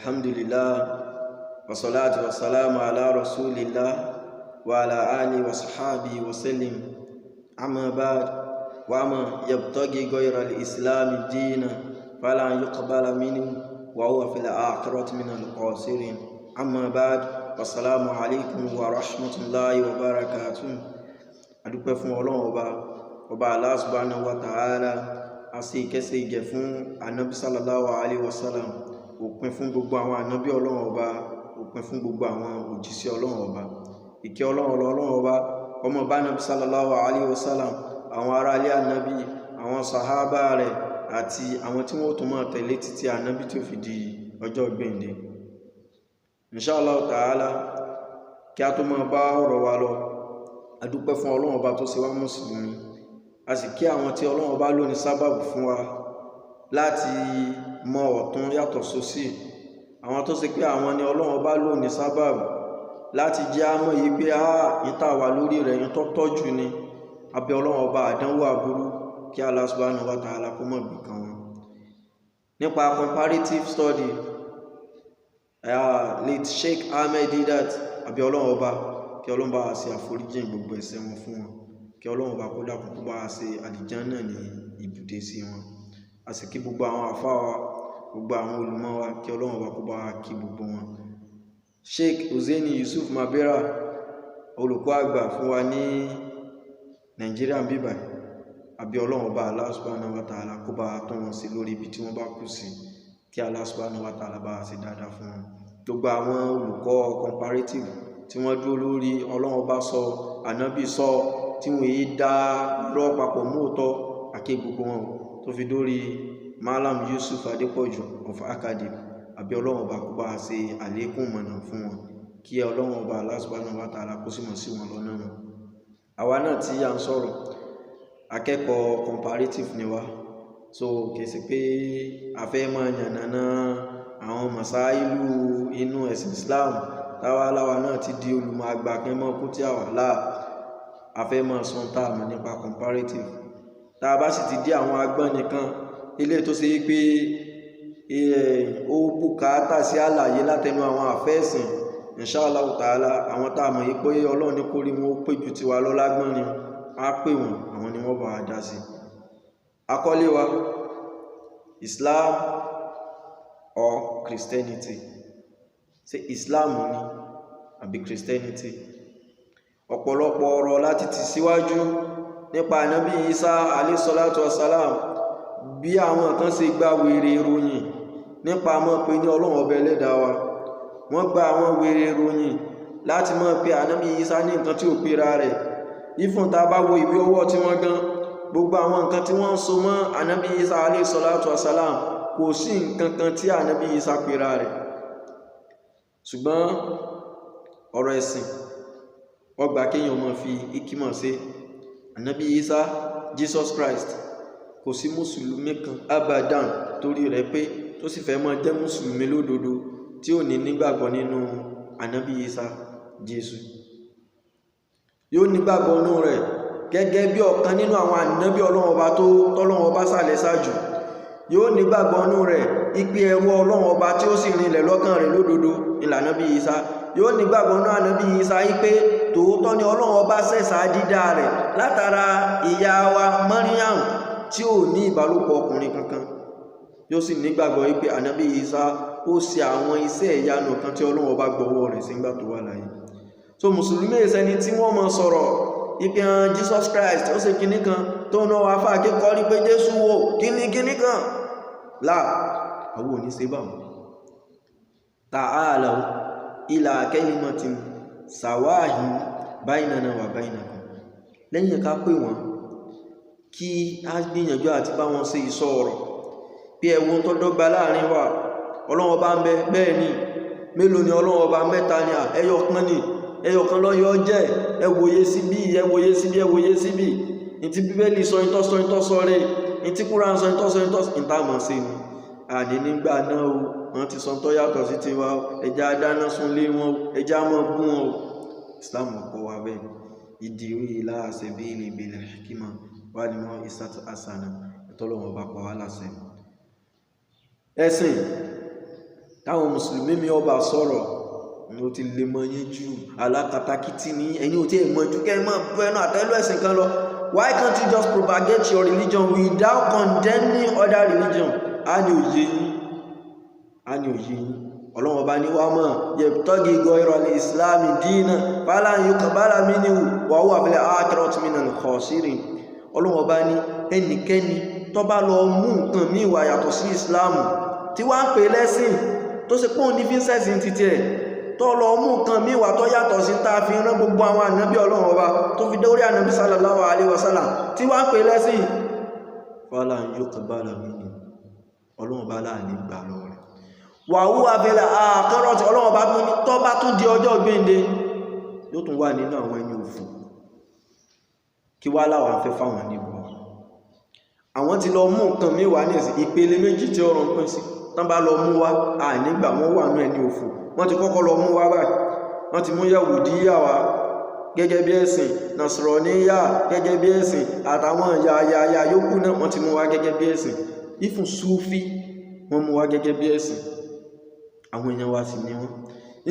Alhamdulillah, wassalatu wassalamu ala rasulillah wa ala alihi wa sahbihi wa sallim. Amma ba'd, wa man yabtaghi ghayra al-islam dinan fala yuqbala minhu wa huwa fil akhirati minal khasirin. Amma ba'd, wassalamu alaikum wa rahmatullahi wa barakatuh. Adúpẹ́ fún Ọlọ́run ọba Allah subhanahu wa ta'ala, àti ìkẹ́sẹ̀ ìgẹ̀ fún Ànábì sallallahu alaihi wasallam, òpin fún gbogbo àwọn ànábì Ọlọ́run ọba, òpin fún gbogbo àwọn òjíṣẹ́ Ọlọ́run ọba. Ìkẹ́ Ọlọ́run ọba ọmọ bá Ànábì sallallahu alaihi wasallam, àwọn ará ilé ànábì, àwọn sàhábà rẹ̀ àti àwọn tí wọ́n tún máa tẹ̀lé títí ànábì tó fi di ọjọ́ ìgbẹ̀ǹde. Inshallah ta'ala, kí a tó máa bá ọ̀rọ̀ wa lọ, adúpẹ́ fún Ọlọ́run ọba tó ṣe wá mùsùlùmí, a sì kí àwọn tí Ọlọ́run ọba lò ní sábàbù fún wa láti mọ ọ̀tún yàtọ̀ sósì, àwọn tó ṣe pé àwọn ni Ọlọ́run ọba lò ní sábàbù láti jẹ́ àmọ́ yìí pé ìta wà lórí rẹ̀ yín tọ́jú ni. Abẹ́ Ọlọ́run ọba àdánwò aburú kí Allah subhanahu wa ta'ala kó mọ̀ bí kan wọn. Nípa comparative study, late Sheikh Ahmed Didat, abẹ́ Ọlọ́run ọba kí Ọlọ́run bá ṣe àforíjì gbogbo ẹ̀ṣẹ̀ wọn fún wọn, kí Ọlọ́run bá kó dákun kó bá ṣe àlìjánnà ní ibùdé sí wọn. A sì kí gbogbo àwọn àfáà wa, gbogbo àwọn olùmọ̀ wa, kí Ọlọ́run bá kó bá kí gbogbo wọn. Sheikh Hussaini Yusuf Mabera, olùkọ́ àgbà fún wa ní Nàìjíríà bíbà, àbí Ọlọ́run bá Allah subhanahu wa ta'ala kó bá tọ́ wọn sí lórí ibi tí wọ́n bá kú sí, kí Allah subhanahu wa ta'ala bá ṣe dáadáa fún wọn. Gbogbo àwọn olùkọ́ comparative tí wọ́n dúró lórí Ọlọ́run bá sọ, ànábì sọ, tí wọ́n yìí dá irọ́ papọ̀ mọ́ọ̀tọ́, àké gbogbo wọn tó fi dórí Malam Yusuf Adepoju of Academy, àbí Ọlọ́run bá kó bá ṣe àlékún mọ̀nà fún wọn, kí Ọlọ́run bá Allah subhanahu wa ta'ala kó sì mọ̀ sí wọn lọ́nà wọn. Àwa náà tí à ń sọ̀rọ̀, akẹ́kọ̀ọ́ comparative ni wá, so kìí ṣe pé a fẹ́ máa yànnàná àwọn masáìlú inú ẹ̀sìn Islam táwa náà ti di olùmọ̀ àgbà kí wọ́n kú tí àwà láà. A fẹ́ máa sọ táàmù nípa comparative. Tá a bá sì ti dé àwọn agbọ́n nìkan ilé tó ṣe pé ó bùkátà sí àlàyé látẹnu àwọn àfẹ́ẹ̀sìn, inshallah ta'ala, àwọn táàmù yìí pé Ọlọ́run ní kórí wọn ó pé ju tiwa lọ lágbọ́n ni á pè wọ́n, àwọn ni wọ́n bá wa dá sí. Àkọlé wa, Islam or Christianity. Ṣé Islam ni àbí Christianity? Ọ̀pọ̀lọpọ̀ ọ̀rọ̀ láti ti síwájú nípa Ànábì Isa alayhi salatu wassalam, bí àwọn kan ṣe gba wèrè ìròyìn nípa mọ́ pé ní Ọlọ́run ọba ẹlẹ́dàá wa. Wọ́n gba àwọn wèrè ìròyìn láti mọ́ pé Ànábì Isa ní nǹkan tí ò pera rẹ̀. Ìfún ta bá wo ìwé ọwọ́ tí wọ́n gan, gbogbo àwọn nǹkan tí wọ́n ń so mọ́ Ànábì Isa alayhi salatu wassalam, kò sí nǹkan kan tí Ànábì Isa pera rẹ̀. Ṣùgbọ́n ọ̀rọ̀ ẹ̀sìn wọ́n gbà kéèyàn máa fi ìkímọ̀ sí. Ànábì Isa, Jesus Christ, kò sí mùsùlùmí kan abadan torí rẹ̀ pé tó sì fẹ́ máa jẹ́ mùsùlùmí lódodo tí ò ní nígbàgbọ́ nínú Ànábì Isa Jésù. Yóò nígbàgbọ́ nínú rẹ̀ gẹ́gẹ́ bí ọ̀kan nínú àwọn ànábì Ọlọ́run ọba tọ́lọ́run ọba sàlẹ̀ sájù. Yóò nígbàgbọ́ nínú rẹ̀ ìpè ẹrú Ọlọ́run ọba tí ó sì rinlẹ̀ lọ́kàn rẹ̀ lódodo ní Ànábì Isa. Yóò nígbàgbọ́ nínú Ànábì Isa pé tòótọ́ ni Ọlọ́run ọba ṣẹ̀ṣà dídá rẹ̀ látara ìyá wa Maryam tí ò ní ìbálòpọ̀ ọkùnrin kankan. Yóò sì nígbàgbọ́ pé Ànábì Isa ó ṣe àwọn iṣẹ́ ìyanu kan tí Ọlọ́run ọba gbọ́wọ́ rẹ̀ sígbà tó wà láyé. So mùsùlùmí ẹsẹni tí wọ́n mọ̀ sọ̀rọ̀ ìpè Jesus Christ ó ṣe kinní kan tó náà wá fà kékọ́ rí pé Jésù wò kinní kan láà, àwọn ò ní ṣe bá wọn. Ta'alaw ila kalimatin sawahin baynana wa baynakum. Lẹ́yìn ká pè wọ́n kí a gbìyànjú àti bá wọn ṣe ìsọ ọ̀rọ̀ bí ẹwọ́n tó dọ́gba láàrin wa. Ọlọ́run ọba ń bẹ bẹ́ẹ̀ ni, mélòó ni Ọlọ́run ọba mẹ́ta ni ẹyọ kan ni, ẹyọ kan lọ́yọ́ jẹ́, ẹwòye síbí ẹwòye síbí ẹwòye síbí. Ìtí Bíbélì sọ ìtọ́sọ rẹ̀, ìtí Kùránì sọ ìtọ́sọ ìtàmọ̀ sí ni. Àní nígbà náà o, wọ́n ti sọ tó yàtọ̀ sí ti wa, ẹjá dáná sunlé wọn, ẹjá mọ́ bú wọn. Islam kọ́ wa bẹ́ẹ̀. Ìdíwí ila sabili bil hikma wal mau'izati hasana, ìtọ́lọ́wọ́n bá pa wá láṣẹ. Ẹ̀sìn táwọn mùsùlùmí mi ọba sọ̀rọ̀ ó ti lè mọ yín jù alákatakítí ní ẹ̀yin ò tí ì mọ jù kẹ́ ẹ mọ̀ bẹ́ẹ̀nà àtẹ́lú ẹ̀sìn kan lọ. Why can't you just propagate your religion without condemning other religion? A ní òye yín ọlọ́run ọba ní wàá mọ̀ yẹ̀tọ́gì gọ́ọ̀rọ̀ ìsìláàmì dínà fàlà yuqbala minhu wa huwa fil akhirati minal khasirin. ọlọ́run ọba ní ẹnikẹ́ni tó bá lọ mú nǹkan míì wá yàtọ̀ sí ìsìláàmù tí wàá ń pè lẹ́sìn tó ṣe pọ́n ní fíńsẹ̀sì ti tiẹ̀ tó lọ mú nǹkan míì wá tó yàtọ̀ sí tá a fi rán gbogbo àwọn ànábì ọlọ́run ọba tó fi dórí ànábì sallallahu alaihi wasallam tí wàá ń pè lẹ́sìn fàlà yuqbala minhu ọlọ́run ọba láàrin gbà lọ rẹ̀ wàhú abẹ́lẹ̀ àkọ́rọ̀tì ọlọ́run bá tún tó bá tún di ọjọ́ gbéǹde yóò tún wà nínú àwọn ẹni òfò. Kí wá láwọn afẹ́ fáwọn níbo àwọn ti lọ mú nǹkan mẹ́wàá ní ẹ̀sìn ìpele méjì tí ọ̀rọ̀ ń pín sí tán bá lọ mú wá ànígbà wọ́n wà ní ẹni òfò. Wọ́n ti kọ́kọ́ lọ mú wá báyìí wọ́n ti mú Yahudiyya wá gẹ́gẹ́ bí ẹ̀sìn, Nasraniyya gẹ́gẹ́ bí ẹ̀sìn àtàwọn yàyà yòókù náà wọ́n ti mú wá gẹ́gẹ́ bí ẹ̀sìn. Ìfún Súfí wọ́n mú wá gẹ́gẹ́ bí ẹ̀sìn. Àwọn èèyàn wa sì ní wọn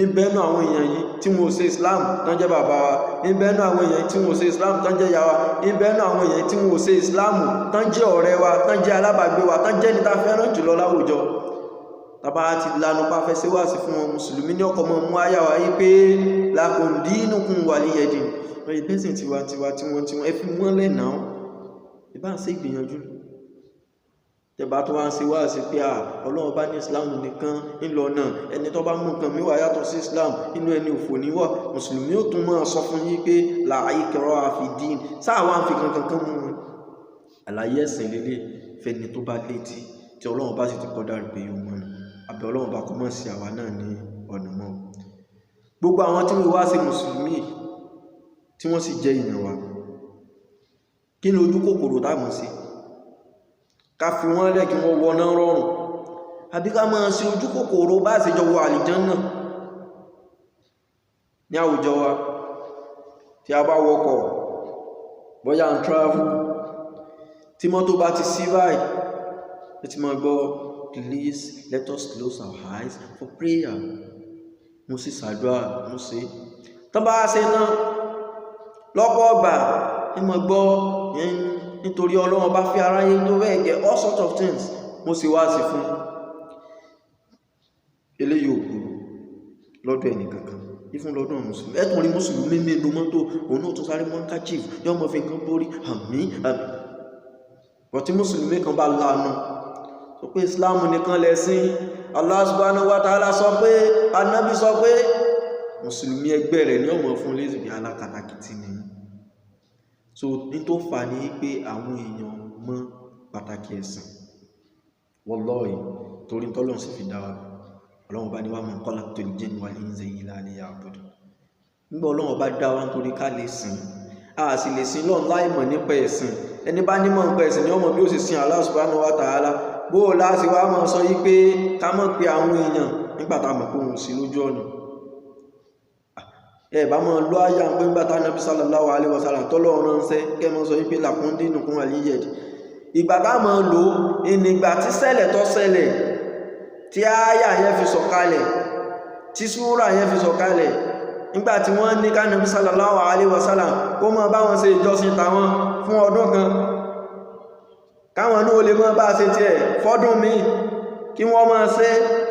ìbẹ́nu àwọn èèyàn yìí tí wọ́n ṣe Islam tán jẹ́ bàbá wa, ìbẹ́nu àwọn èèyàn tí wọ́n ṣe Islam tán jẹ́ ìyá wa, ìbẹ́nu àwọn èèyàn tí wọ́n ṣe Islam tán jẹ́ ọ̀rẹ́ wa, tán jẹ́ alábàgbé wa, tán jẹ́ níta fẹ́ràn jùlọ láwùjọ. Tàbá ti lanu pa fẹ́ ṣe wáàsí fún wọn mùsùlùmí ní ọkọ̀ mọ́ mú àyà wa yí pé lakum dinukum waliyadin. Ìbẹ́sìn tiwantiwa tí wọ́n ẹ fi wọ́n lẹ́nà ìbá ń ṣe ìgbìyànjú tẹ̀bá tó wá ń ṣe wá sí pé ọlọ́run bá ní Islam nìkan ńlọ náà ẹni tó bá mú nǹkan mi wá yàtọ̀ sí Islam inú ẹni òfò níwọ̀ mùsùlùmí ó tún máa sọ fún yín pé la ikraha fi din sáà wá ń fi kankan mú wọn. Àlàyé ẹ̀sìn lélẹ̀ fẹ́ni tó bá létí tí ọlọ́run bá sì ti kọ́dà rí pé yóò mọ̀ ní àbẹ̀ ọlọ́run bá kọ́ mọ̀ sí àwa náà ní ọ̀nà mọ́. Gbogbo àwọn tí wọ́n wá sí mùsùlùmí tí wọ́n sì jẹ́ ìyàn wa kí ni ojú kòkòrò táwọn sí ká fi wọ́n lẹ́ kí wọ́n wọná rọrùn àbí ká máa ṣe ojú kòkòrò bá ṣe jọ wọ àlìjánà ní àwùjọ wa. Tí a bá wọkọ̀ bóyá ń travel tí mọ́tò bá ti sí báyìí ẹ ti máa gbọ́ please let us close our eyes for prayer. Mo sì ṣàdúrà mo ṣe tán bá ṣe náà lọ́pọ̀ ọgbà ẹ máa gbọ́ nítorí ọlọ́run bá fi aráyé tó bẹ́ẹ̀ gẹ́ all sorts of things mo sì wá sí fún eléyìí òkú lọ́dọ̀ ẹni kankan ìfún lọ́dọ̀ mùsùlùmí. Ẹ̀tùn rí mùsùlùmí mẹ́nu mọ́tò òun náà tún sáré mọ́ńká chief yọ́ mọ́ fi nǹkan borí àmì bọ̀tí mùsùlùmí kan bá lanu sọ pé Islam nìkan lẹ̀sìn Allah subhanahu wa ta'ala sọ pé Ànábì sọ pé mùsùlùmí ẹgbẹ́ rẹ̀ ní ọmọ fún lẹ́sìn alákatakítí ni. So ní tó fà ní pé àwọn èèyàn mọ̀ pàtàkì ẹ̀sìn wallahi torí tọ́lọ́run sì fi dá wa. Ọlọ́run bá ní wa ma khalaqtul jinna wal insa illa liya'budun. Nígbà Ọlọ́run bá dá wa nítorí ká lè sìn a sì lè sìn lọ́n láì mọ̀ nípa ẹ̀sìn. Ẹni bá nímọ̀ nípa ẹ̀sìn ni ọmọ bí ó sì sin Allah subhanahu wa ta'ala. Bó o láti wá mọ̀ sọ yí pé ká mọ̀ pé àwọn èèyàn nígbà tá a mọ̀ pé òun sí lójú ọ̀nà. Ẹ bá mọ̀ lọ àyà pé nígbà tá Nabi sallallahu alaihi wasallam tọ́lọ́run ránṣẹ́ kẹ́ mọ̀ sọ yí pé lakum dinukum waliyadin. Ìgbà tá mọ̀ lò ìnìgbà tí ṣẹlẹ̀ tó ṣẹlẹ̀ tí àyà yẹn fi sọ̀kalẹ̀ tí súrà yẹn fi sọ̀kalẹ̀ nígbàtí wọ́n ní ká Nabi sallallahu alaihi wasallam kó mọ́ bá wọn ṣe ìjọsìn tàwọn fún ọdún kan káwọn ní o lè mọ́ bá ṣe tiẹ̀ fọ́dún míì kí wọ́n mọ́ ṣe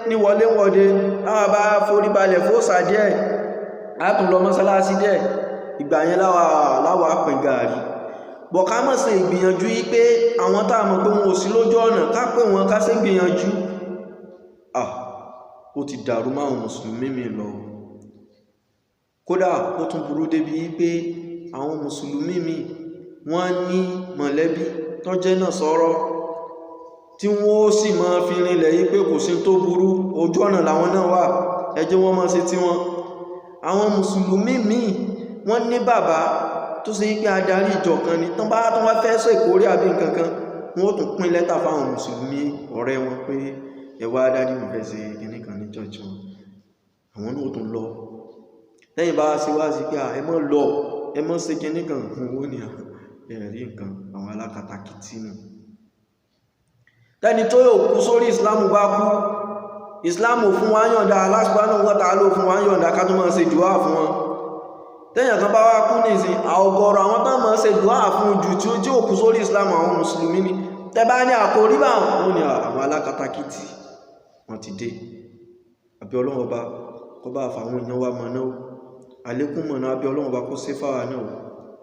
ní wọléwọ̀de láwọn bá forí balẹ̀ fóòsà díẹ̀ látún lọ mọ́sálásí díẹ̀ ìgbà yẹn láwà pín gààrí bọ̀ ká mọ̀ sí ìgbìyànjú yí pé àwọn táàmù pé wọn ò sí lójú ọ̀nà ká pé wọn ká sí ìgbìyànjú ó ti dàrú máwọn mùsùlùmí mi lọ. Kódà ó tún burú débi pé àwọn mùsùlùmí mi wọ́n ní mọ̀lẹ́bí tó jẹ́ náà sọ̀rọ̀ tí wọ́n ó sì máa fi rinlẹ̀ yí pé kò sí tó burú ojú ọ̀nà làwọn náà wà ẹ jẹ́ wọ́n máa ṣe tí wọ́n. Àwọn mùsùlùmí mi wọ́n ní bàbá tó ṣe pé adarí ìjọ kan ni tán bá tán wá fẹ́ sọ ìkórè àbí nǹkan kan wọ́n ó tún pín lẹ́tà fáwọn mùsùlùmí ọ̀rẹ́ wọn pé ẹwà adájí mọ̀ fẹ́ ṣe kìíní kan ní church wọn àwọn náà tún lọ lẹ́yìn bá sí wá sí pé ẹ mọ́ lọ ẹ mọ́ ṣe kìíní kan fún owó ní ẹ̀rí nǹkan àwọn alákatakítí nù. Tẹ́ni tó yóò kú sórí Islam bá kú Islam ò fún wa yọ̀ǹda, Allah subhanahu wa ta'ala fún wa yọ̀ǹda ká tó máa ṣe dùá fún wọn. Téèyàn kan bá wá kú nísìn ọ̀gọ̀rọ̀ àwọn tó máa ṣe dùá fún jù tí ó kú sórí Islam àwọn mùsùlùmí ni. Tẹ́ bá ní àkórí bá wọn ní àwọn alákatakítí wọ́n ti dé. Àbí Ọlọ́run Ọba kó bá fàwọn èèyàn wa mọ̀ náà, àlékún mọ̀ náà, àbí Ọlọ́run Ọba kó ṣe fáwa náà.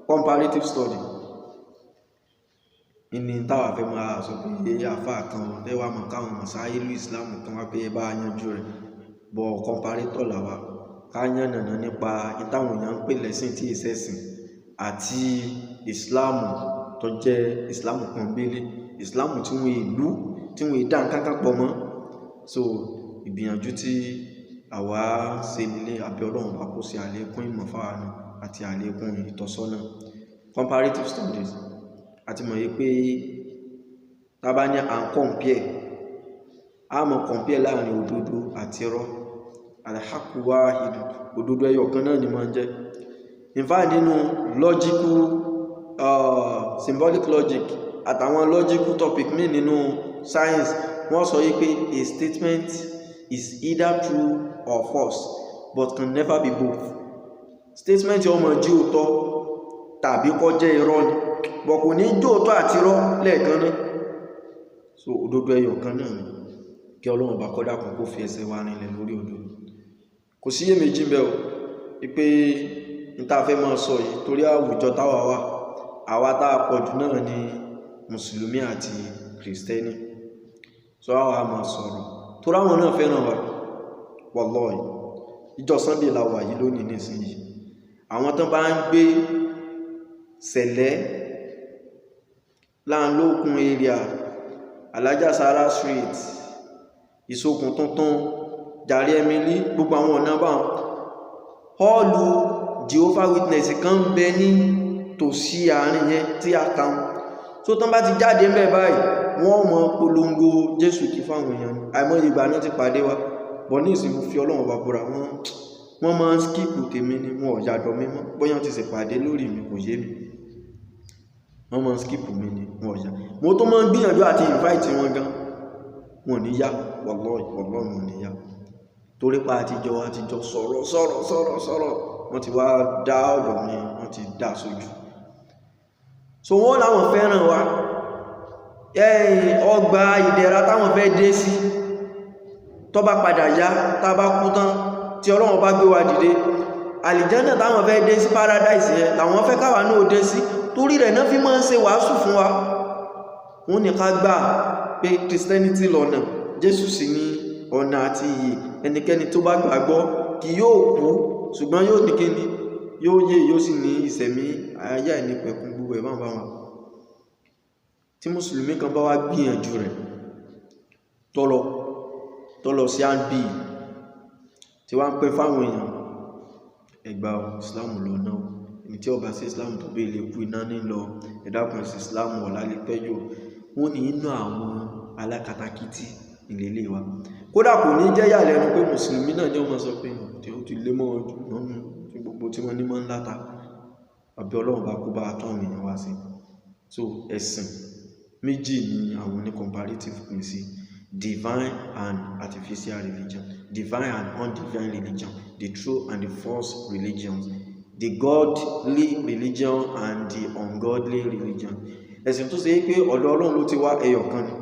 Comparative study ìní táwà fẹ́ máa sọ pé àfá kan lẹ́wà mọ̀ káwọn mọ̀sáyé ìlú Islam kan wá pé bá yanjú rẹ̀ bọ̀ comparator làwà ká yànnàná nípa ìtàwọn èèyàn ń pè lẹ́sìn tí ìṣẹ̀sìn àti Islam tó jẹ́ Islam pọ̀nbélé, Islam tí wọ́n ìlú tí wọ́n ìdá nǹkan pọ̀ mọ́. So ìgbìyànjú tí àwa ṣe nílé, àbí Ọlọ́run bá kó sí àlékún ìmọ̀ fáwa náà àti àlékún ìtọ́sọ́nà. Comparative studies àti mọ̀ yí pé tàbá ní à ń compare, a mọ̀ compare láàrin òdodo àti irọ́. Al-haqqu wahid, òdodo ẹyọ kan náà ni máa ń jẹ́. In fact nínú logical symbolic logic àtàwọn logical topic mi nínú science wọ́n sọ yí pé a statement is either true or false but can never be both. Statement yóò máa jẹ́ òótọ́ tàbí kó jẹ́ irọ́ ni, bọ̀ kò ní jẹ́ òótọ́ àti irọ́ lẹ́ẹ̀kan náà. So òdodo ẹyọ kan náà ni, kí Ọlọ́run bá kọ́ dákun kó fi ẹsẹ̀ wa rinlẹ̀ lórí òdodo. Kò sí iyèméjì ńbẹ̀ o wípé ní tá fẹ́ máa sọ yìí torí àwùjọ táwa wà, àwa tá a pọ̀jù náà ni mùsùlùmí àti kìrìsìtẹ́nì. So àwa máa sọ̀rọ̀ torí àwọn náà fẹ́ràn wa. Wallahi ìjọ Sunday la wà yìí lónìí nísìnyí, àwọn tán bá ń gbé Sẹ̀lẹ́ láàlókun area, Alájà Sara Street, Ìsokùn Tuntun, Jàre Emily, gbogbo àwọn ọ̀nà bá họ́ọ̀lù Jehovah Witness kan ń bẹ ní tòsí àárín yẹn tí a kàn. So tán bá ti jáde ń bẹ báyìí wọ́n mọ polongo Jésù kí fáwọn èèyàn. Àìmọ́ ìgbà náà ti pàdé wa, bọ̀ ní ìsìnkú fi Ọlọ́run bá búra wọ́n máa ń skip tèmi ni, wọn ò yàdọ̀ mímọ́ bóyá ti sì pàdé lórí mi kò yé mi. Wọ́n máa ń skip mi ni, wọn ò yà. Mo tó máa ń gbìyànjú àti invite wọn gan, wọn ní yá. Wallahi wọn ní yá torí pa àtijọ́ sọ̀rọ̀ wọ́n ti wá dá ọ̀dọ̀ mi, wọ́n ti dá sójú. So wọ́n láwọn fẹ́ràn wa, ọgbà ìdẹ̀ra táwọn fẹ́ dé sí tó bá padà yá, tá bá kú tán tí Ọlọ́run bá gbé wa dìde, àlìjánà táwọn fẹ́ dé sí paradise yẹn làwọn fẹ́ káwa náà dé sí. Torí rẹ̀ náà fi máa ń ṣe wàásù fún wa. Wọ́n ní ká gbà pé Christianity lọ́nà, Jésù sì ní ọ̀nà àti ìyè, ẹnikẹ́ni tó bá gbàgbọ́ kì yóò kú ṣùgbọ́n yóò ní kíni, yóò yè, yóò sì ní ìṣẹ̀mí ayé àìnípẹ̀kun. Gbogbo ẹ̀ bá wọn. Tí mùsùlùmí kan bá wá gbìyànjú rẹ̀ tọ́lọ sí àbí tí wá ń pẹ́ fáwọn èèyàn, ẹgbà Islam lọ náà, ẹni tí ó bá sí Islam tó bí ilé kú iná nílọ, ẹ̀dàkùn sí Islam ọ̀lá lè pẹ́jọ. Wọ́n ní inú àwọn alákatakítí ìlélé wa. Kódà kò ní jẹ́ yàlẹ́nu pé mùsùlùmí náà ní ọmọ sọ pé tí ó ti lé mọ́ ọdún lọ́nà tí gbogbo tí wọ́n ní mọ́ ń láta. Àbí Ọlọ́run bá kó bá tọ́ àwọn èèyàn wá sí. So ẹ̀sìn méjì ni àwọn ní comparative pín sí: divine and artificial religion, divine and undivine religion, the true and the false religions, the godly religion and the ungodly religion. Ẹ̀sìn tó ṣe pé ọ̀dọ̀ Ọlọ́run ló ti wá ẹyọ kan ni.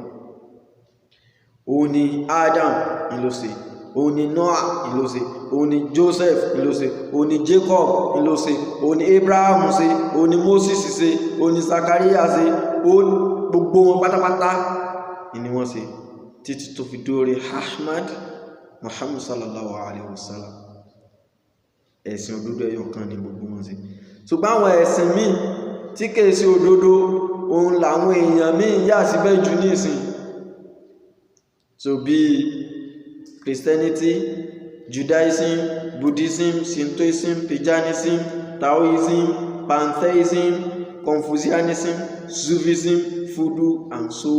Òun ni Adam ìlóṣe, òun ni Noah ìlóṣe, òun ni Joseph ìlóṣe, òun ni Jacob ìlóṣe, òun ni Abraham ṣe, òun ni Moses ṣe, òun ni Zachariah ṣe, gbogbo wọn pátápátá ni wọ́n ṣe títí tó fi dórí Ahmad Muhammad sallallahu alaihi wasallam. Ẹ̀sìn òdodo ẹyọ kan ni gbogbo wọn ṣe. Ṣùgbọ́n àwọn ẹ̀sìn míì tí kìí ṣe òdodo, òun làwọn èèyàn míì yà síbẹ̀ jù ní ìsìn. So bí Christianity, Judaism, Buddhism, Shintoism, Paganism, Taoism, Pantheism, Confucianism, Sufism, Voodoo and so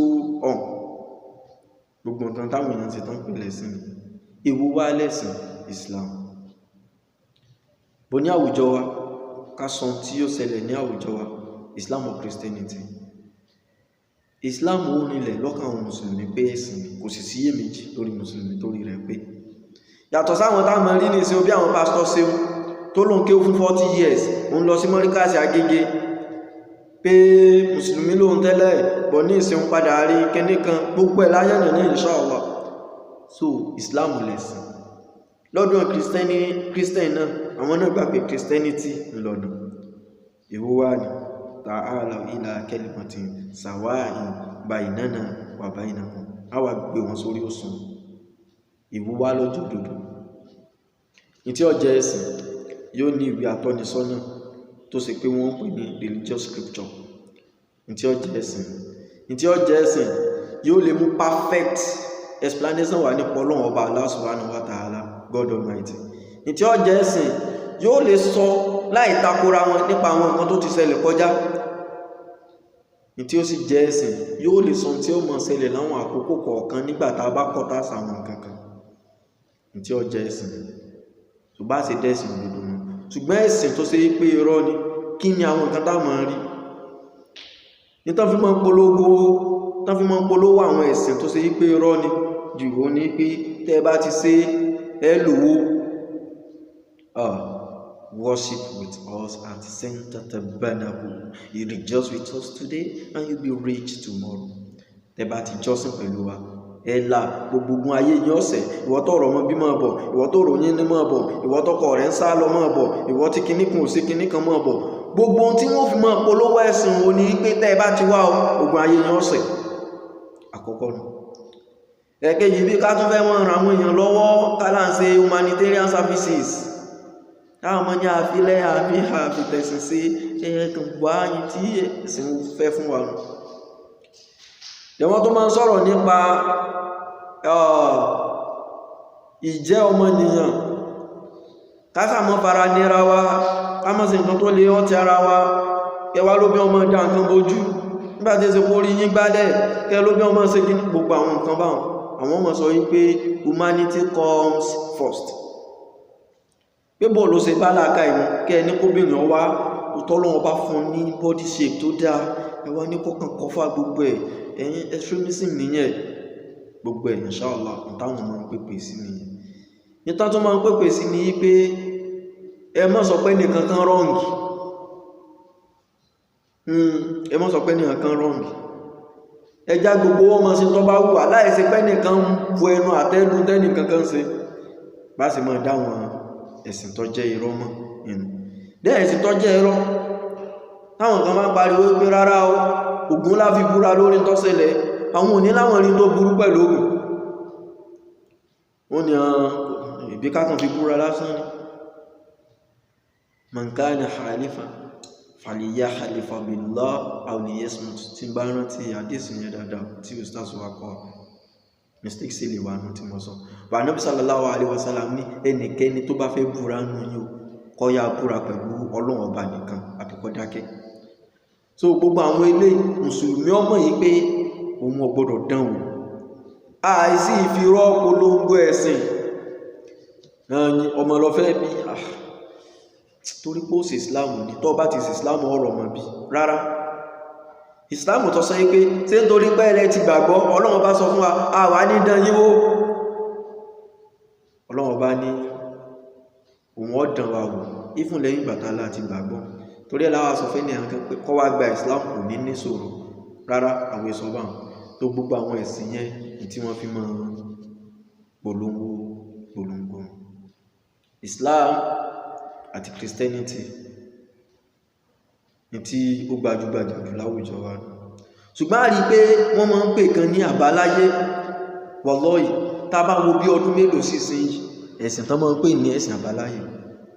on. Gbogbo nǹkan táwọn èèyàn ti tán pè lẹ́sìn, èwo wá lẹ́sìn Islam. Bó ní àwùjọ wa ká sọ tí ó ṣẹlẹ̀ ní àwùjọ wa, Islam or Christianity. Islam ó nílẹ̀ lọ́kàn àwọn mùsùlùmí pé ẹ̀sìn kò sì síyèméjì lórí mùsùlùmí torí rẹ̀ pé yàtọ̀ sáwọn táwọn rí ní ìsìn bí àwọn pásítọ̀ Ṣeun tó lóun kéwú fún 40 years òun lọ sí mọ́ríkàsì Agége pé mùsùlùmí lóun tẹ́lẹ̀ bọ̀ ní ìsìn padà rí kíní kan gbogbo ẹ̀ láyẹ̀nà ní inshallah. So Islam lẹ̀sìn lọ́dún Christian náà àwọn náà gbà pé Christianity ńlọ́nà ìwó wà ní ta'ala ila kalimatin sawa'in baynana wa baynakum a wà gbé wọn sórí òsùn ìwó wà lọ́jọ́ òdodo ní tí ó jẹ́ ẹ̀sìn yóò ní ìwé àtọ́nisọ́nà tó sì pé wọ́n pè ní religious scripture ní tí ó jẹ́ ẹ̀sìn yóò lè mú perfect explanation wà nípa Ọlọ́run ọba Allah subhanahu wa ta'ala God Almighty ní tí ó jẹ́ ẹ̀sìn yóò lè sọ láì takora wọn nípa àwọn nǹkan tó ti ṣẹlẹ̀ kọjá ní tí ó sì jẹ́ ẹ̀sìn yóò lè sọ tí ó mọ̀ ṣẹlẹ̀ láwọn àkókò kọ̀ọ̀kan nígbà tá a bá kọ́ta sàwọn nǹkan kan ní tí ó jẹ́ ẹ̀sìn tó bá ṣe dẹ́sìn òdodo wọn ṣùgbọ́n ẹ̀sìn tó ṣe pé irọ́ ni kí ni àwọn nǹkan tá máa rí ní tán fi máa ń polówó àwọn ẹ̀sìn tó ṣe pé irọ́ ni jù ó ní pé tẹ́ bá ti ṣe ẹ lówó worship with us at Center Tabernacle. You rejoice with us today and you'll be rich tomorrow. Tẹ́ bá ti jọ́sìn pẹ̀lú wa ẹ̀là gbogbo ayé yín ọ̀sẹ̀ ìwọ tó rọ̀ mọ́ bí máa bọ̀ ìwọ tó rò yín ní máa bọ̀ ìwọ tó kọ̀ rẹ̀ ń sá lọ máa bọ̀ ìwọ tí kinní kan ò sí kinní kan máa bọ̀ gbogbo ohun tí wọ́n fi máa polówó ẹ̀sìn o ní pé tẹ́ bá ti wá gbogbo ayé yín ọ̀sẹ̀ àkọ́kọ́ nù. ẹ̀kejì bí ká tún fẹ́ wọ́n ran àwọn èèyàn lọ́wọ́ kálá ń ṣe humanitarian services táwọn ọmọ ní àfilẹ́ àfitẹ̀sìn sí ẹ̀ẹ̀kan gbọ́ ààyè tí ẹ̀sìn fẹ́ fún wa nù. Ìwọ́n tó máa ń sọ̀rọ̀ nípa ìjẹ́ ọmọnìyàn kásàmọ́ fara nira wa kámọ́sí nǹkan tó lè ọ́tí ara wa kẹwàá ló bí ọmọ dá nǹkan bójú nígbàtí ẹsẹ̀ kó rí yín gbálẹ̀ kẹ ló bí ọmọ ṣe kí ní gbogbo àwọn nǹkan báwọn àwọn ọmọ sọ wípé humanity comes first pé bọ́ ló ṣe bá láàká ìmú kẹ ní kóbìnrin ọwá tọ́lọ́wọ́ bá fún ní body shape tó dáa ẹwà ní kọ́kàn kọfà gbogbo ẹ̀ ẹ̀yìn extremism nìyẹn gbogbo ẹ̀ inshallah táwọn máa ń pèpè sí nìyẹn níta tó máa ń pèpè sí ní pé ẹ má sọ pé nìkan kan wrong ẹ má sọ pé nìkan kan wrong ẹjá gbogbo wọn máa ṣe tó bá wù aláìsí pé nìkan ń bu ẹnu àtẹ́lù tẹ́nìkan kan ṣe bá sì máa dá wọn ẹ̀sìn tó jẹ́ irọ́ mọ́ inú dẹ́ ẹ̀sìn tó jẹ́ irọ́ táwọn kan máa pariwo pé rárá o Ògún lá fi búra lórí tó ṣẹlẹ̀ àwọn òní láwọn rí tó burú pẹ̀lú Ògún wọ́n ni ìbí kákan fi búra lásán ni man kana halifa falyahlifa billah aw liyasmut tí bá rántí àdísì yẹn dáadáa tí ustaz wa kọ́ mistake sí lè wà nù tí mo sọ bá Ànábì sallallahu alaihi wasallam ní ẹnikẹ́ni tó bá fẹ́ búra nù yíò kó yá búra pẹ̀lú Ọlọ́run ọba nìkan àbíkọ́ dákẹ́. So gbogbo àwọn ilé mùsùlùmí ọmọ yìí pé òun ò gbọdọ̀ dánwò àìsí ìfirọ́ polongo ẹ̀sìn ọmọ lọ fẹ́ bí torí pé ó sì Islam ní tó bá ti sí Islam ọ̀rọ̀ ọmọ bí rárá Islam tó sọ pé ṣé nítorí pé ẹlẹ́ ti gbàgbọ́ Ọlọ́run bá sọ fún wa àwa ní dán yíwó Ọlọ́run bá ní òun ọ̀dàn wa wò ìfún lẹ́yìn bàtà láti gbàgbọ́ torí ẹ̀láwà sọ fẹ́ ní àkàn pé kọ́ wá gba Islam kò ní ní ṣòro rárá àwọn ìsọ̀bà tó gbogbo àwọn ẹ̀sìn yẹn tí wọ́n fi máa polongo Islam àti Christianity ní tí ó gbajúgbajà jù láwùjọ wa ṣùgbọ́n a rí pé wọ́n máa ń pè kan ní àbáláyé wallahi tá bá wo bí ọdún mélòó sí sin ẹ̀sìn tán máa ń pè ní ẹ̀sìn àbáláyé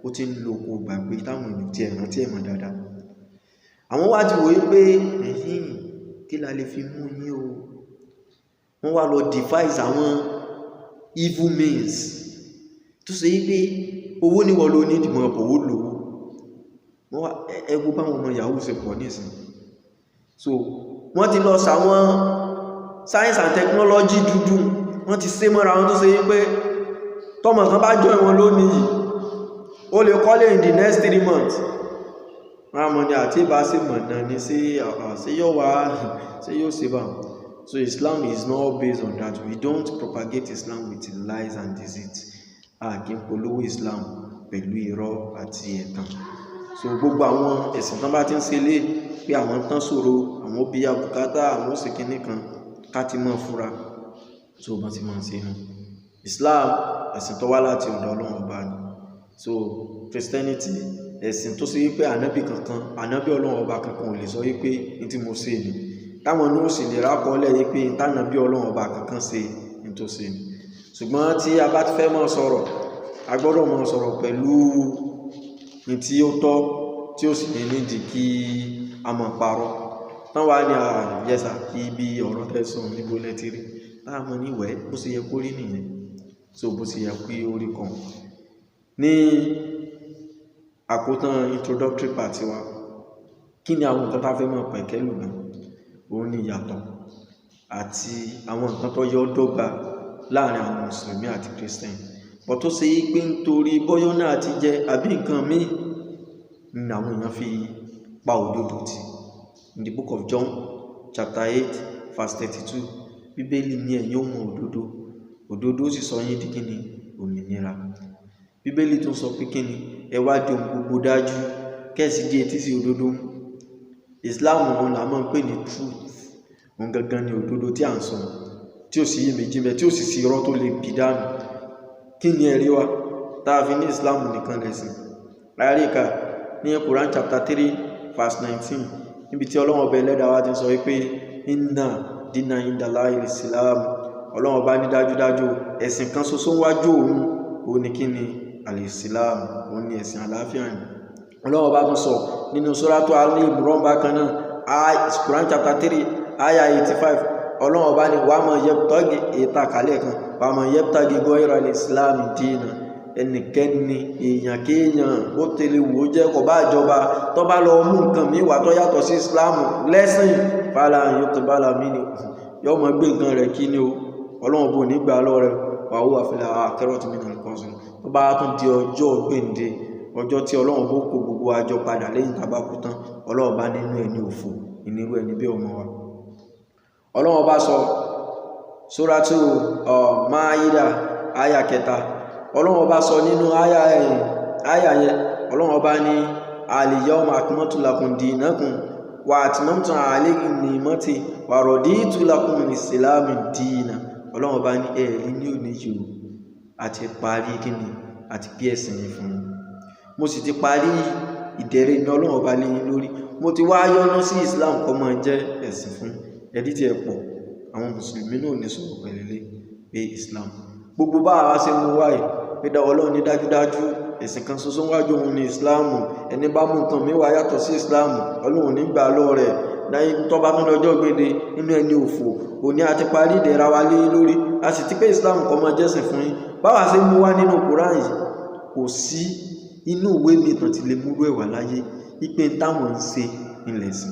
ó ti ń lo oko gbàgbé táwọn ènìyàn tí ẹ̀ràn tí ẹ̀mọ̀ dáadáa àwọn wá ti wòye pé ẹ̀yìn kí la lè fi mú yín o wọ́n wá lọ devise àwọn evil means tó ṣe yí pé owó ní wọ́n ló ní ìdìmọ̀ owó lówó wọ́n wá ẹgbó báwọn ọmọ yahoo ṣe pọ̀ nísìn so wọ́n ti lọ sàwọn science and technology dúdú wọ́n ti sé mọ́ra wọn tó ṣe yí pé tọ́mọ kan bá jọ ìwọ̀n lónìí ó lè kọ́lé in the next 3 months Ramon àti bá ṣe mọ̀nà ni ṣé yóò wá ṣé yóò ṣe bá. So Islam is not based on that. We don't propagate Islam with lies and deceit. A kì í polówó Islam pẹ̀lú irọ́ àti ẹ̀tàn. So gbogbo àwọn ẹ̀sìn tán bá ti ń ṣe lé pé àwọn tán ṣòro, àwọn bí abùkátà, àwọn sì kíní kan ká ti mọ̀ fúra. So bọ́n ti máa ń ṣe nù. Islam ẹ̀sìn tó wá láti ọ̀dọ̀ Ọlọ́run Ọba ni. So Christianity ẹ̀sìn tó ṣe wípé ànábì Ọlọ́run Ọba kankan ò lè sọ wípé ní tí mo ṣe ni. Táwọn ní ó sì lè rákọọ́lẹ̀ wípé ìtànàbí Ọlọ́run Ọba kankan ṣe ní tó ṣe ni. Ṣùgbọ́n tí a bá ti fẹ́ máa sọ̀rọ̀, a gbọ́dọ̀ máa sọ̀rọ̀ pẹ̀lú ní tí ó tọ́ tí ó sì ní nídìí kí a máa parọ́. Tán wá ní àyẹ́sà kí bí ọ̀rọ̀ tẹ́sán níbo lẹ́tìrí. Táwọn ní ìwẹ̀ bó ṣe yẹ kó rí nìyẹn. So bó ṣe yẹ kí ó rí kan. Ní àkótán introductory part wa, kí ni àwọn nǹkan tá fẹ́ máa pẹ̀kẹ́lù gan? Òun ni ìyàtọ̀ àti àwọn nǹkan tó yọ dọ́gba láàrin àwọn Mùsùlùmí àti Christian. Bọ̀ tó ṣe pé nítorí bọ́yọ́ náà ti jẹ́ àbí nǹkan míì ni àwọn èèyàn fi pa òdodo tì. In the book of John chapter 8 verse 32, Bíbélì ní ẹ̀yin ó mọ òdodo, òdodo sì sọ yín di kíni? Òmìnira. Bíbélì tún sọ pé kíni? Ẹ wá di ohun gbogbo dájú, kẹ́sì di etí sí òdodo. Islam òun là máa ń pè ní truth. Òun gangan ni òdodo tí à ń sọ, tí ò sí iyèméjì ńbẹ̀, tí ò sì sí irọ́ tó lè bì dànù. Kí ni ẹ̀rí wa tá a fi ní Islam nìkan lẹ̀sìn? Láríkà ní Quran chapter 3 verse 19, níbi tí Ọlọ́run Ọba Ẹlẹ́dàá wa ti sọ wípé inna dina indallahi al-Islam. Ọlọ́run Ọba ní dájúdájú ẹ̀sìn kan ṣoṣo wájú òun ní kí ni? Al-Islam. Òun ni ẹ̀sìn àlàáfíà ni. Ọlọ́run Ọba tún sọ nínú Suratu Al-Imran bákan náà, Quran chapter 3 ayah 85, Ọlọ́run Ọba ní wa man yabtaghi ìtàkàlẹ̀ kan, wa man yabtaghi ghayra al-Islam dina. Ẹnikẹ́ni èèyàn kéèyàn ó tẹ̀lé wò ó jẹ́ kò bá jọba tó bá lọ mú nǹkan mi wà tó yàtọ̀ sí Islam lẹ́sìn fala yuqbala minhu, yóò mọ gbé nǹkan rẹ̀ kí ni o. Ọlọ́run bò ní gbà lọ rẹ̀ wa huwa fil akhirati minal khasirin. Tó bá tún di ọjọ́ gbèǹde, ọjọ́ tí Ọlọ́run bó kó gbogbo àjọ padà lẹ́yìn tá bá kú tán, Ọlọ́run bá nínú ẹni òfò ìnirú ẹni bí ọmọ wa. Ọlọ́run bá sọ Suratu Maida aya 3, Ọlọ́run bá sọ nínú aya yẹn, Ọlọ́run bá ní al-yawma akmaltu lakum dinakum wa atmamtu alaykum ni'mati wa raditu lakum al-islama dinan. Ọlọ́run bá ní ẹ̀rí ní òní yìí àti parí kíni àti bí ẹ̀sìn yìí fún un. Mo sì ti parí ìdẹ̀rẹ̀ ní Ọlọ́run Ọba lé yín lórí. Mo ti wá yọ́nú sí Islam kó máa jẹ́ ẹ̀sìn fún ẹ̀dí tí ẹ pọ̀. Àwọn Mùsùlùmí náà ní sọ̀rọ̀ pẹ̀lẹ́lẹ́ pé Islam gbogbo bá a ṣe mú wáyé pé dá Ọlọ́run ní dájúdájú ẹ̀sìn kan ṣoṣo wájú òun ní Islam. Ẹni bá mú nǹkan mi wá yàtọ̀ sí Islam, Ọlọ́run ní gbà lọ rẹ̀ láyé tó bá tún lọ́jọ́ gbèdé nínú ẹni òfò. Òní àti parí ìdẹ̀ra wa lé lórí, a sì ti pé Islam kó máa jẹ́sìn fún yín. Báwa ṣe mú wá nínú Quran yìí, kò sí inú ìwé mi tàn ti lè múrú ẹ̀wà láyé ipe táwọn ń ṣe ilẹ̀ sí.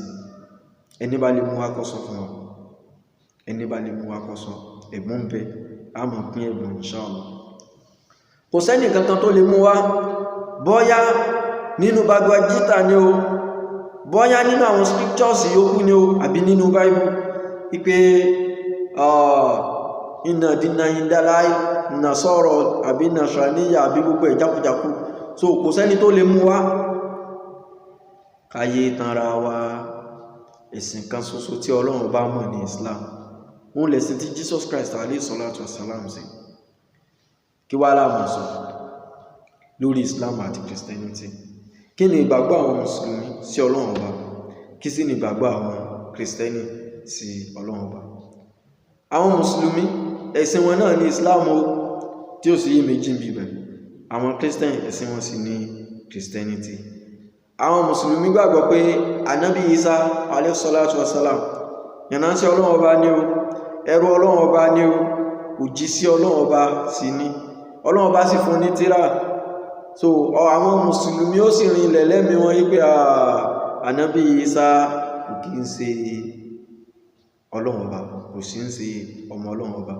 Ẹni bá lè mú wá kó sọ fún wa, ẹni bá lè mú wá kó sọ. Ẹ̀bùn ń bẹ, a máa pín ẹ̀bùn inshallah. Kò sẹ́ni kankan tó lè mú wá, bóyá nínú Bhagavad Gita ni o, bóyá nínú àwọn scriptures yòókù ni o, àbí nínú Bible ipe inna dina indallahi nasara àbí nasraniya àbí gbogbo ìjákujàku. So kò sẹ́ni tó lè mú wá. Káyé tanra wa, ẹ̀sìn kan ṣoṣo tí Ọlọ́run bá mọ̀ ní Islam. Òun lẹ̀sìn tí Jesus Christ alayhi salatu wassalam sí. Kí wá láàmú sọ lórí Islam àti Christianity? Kí ni ìgbàgbọ́ àwọn Mùsùlùmí sí Ọlọ́run Ọba? Kí sì ni ìgbàgbọ́ àwọn Christiani sí Ọlọ́run Ọba? Àwọn Mùsùlùmí ẹ̀sìn wọn náà ní Islam o, tí ó sì yé méjì bíbẹ̀. Àwọn Christian ẹ̀sìn wọn sì ní Christianity. Àwọn Mùsùlùmí gbàgbọ́ pé Ànábì Isa alayhi salatu wassalam ìránṣẹ́ Ọlọ́run Ọba ni o, ẹrú Ọlọ́run Ọba ni o, òjíṣẹ́ Ọlọ́run Ọba sì ni. Ọlọ́run Ọba sì fún ní tírà. So àwọn Mùsùlùmí ó sì rin ilẹ̀ lẹ́mìí wọn yí pé Ànábì Isa kò kí ń ṣe Ọlọ́run Ọba, kò sí ń ṣe ọmọ Ọlọ́run Ọba.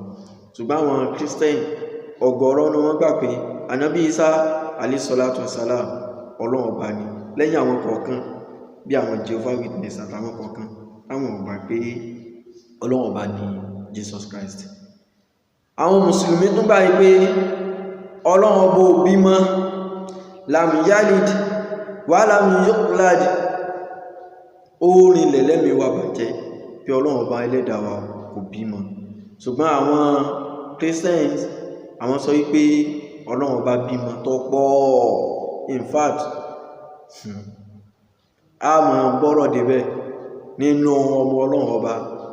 Ṣùgbọ́n àwọn Christian ọ̀gọ̀rọ̀ ni wọ́n gbà pé Ànábì Isa alayhi salatu wassalam Ọlọ́run Ọba ni. Lẹ́yìn àwọn kọ̀ọ̀kan bí àwọn Jehovah Witness àtàwọn kọ̀ọ̀kan táwọn ò gbà pé Ọlọ́run ọba ni Jesus Christ. Àwọn mùsùlùmí tún gbà pé Ọlọ́run ọba ò bímọ, lam yalid wa lam yulad. Orin lẹ̀lẹ́mìí wa bàjẹ́ pé Ọlọ́run ọba ẹlẹ́dàá wa kò bímọ. Ṣùgbọ́n àwọn Christians àwọn sọ wípé Ọlọ́run ọba bímọ tó pọ̀. In fact, a máa gbọ́rọ̀ débẹ̀ nínú ọmọ Ọlọ́run ọba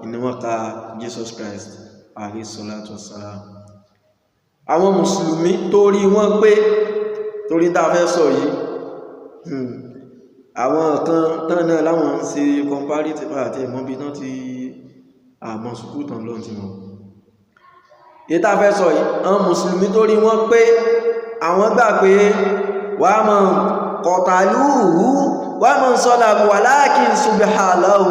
ni wọ́n ka Jesus Christ alayhi salatu wassalam. Àwọn mùsùlùmí torí wọ́n pé torí tá a fẹ́ sọ yìí, àwọn kan tán náà láwọn ń ṣe comparative àti ẹ̀mọ́ bí náà ti àmọ́ sùkúù tán lọ́n ti mọ̀. Èyí tá a fẹ́ sọ yìí, àwọn mùsùlùmí torí wọ́n pé àwọn gbà pé wà mọ̀ kọ̀tàlúhù wà mọ̀ sọ́làbù walakin subhanahu,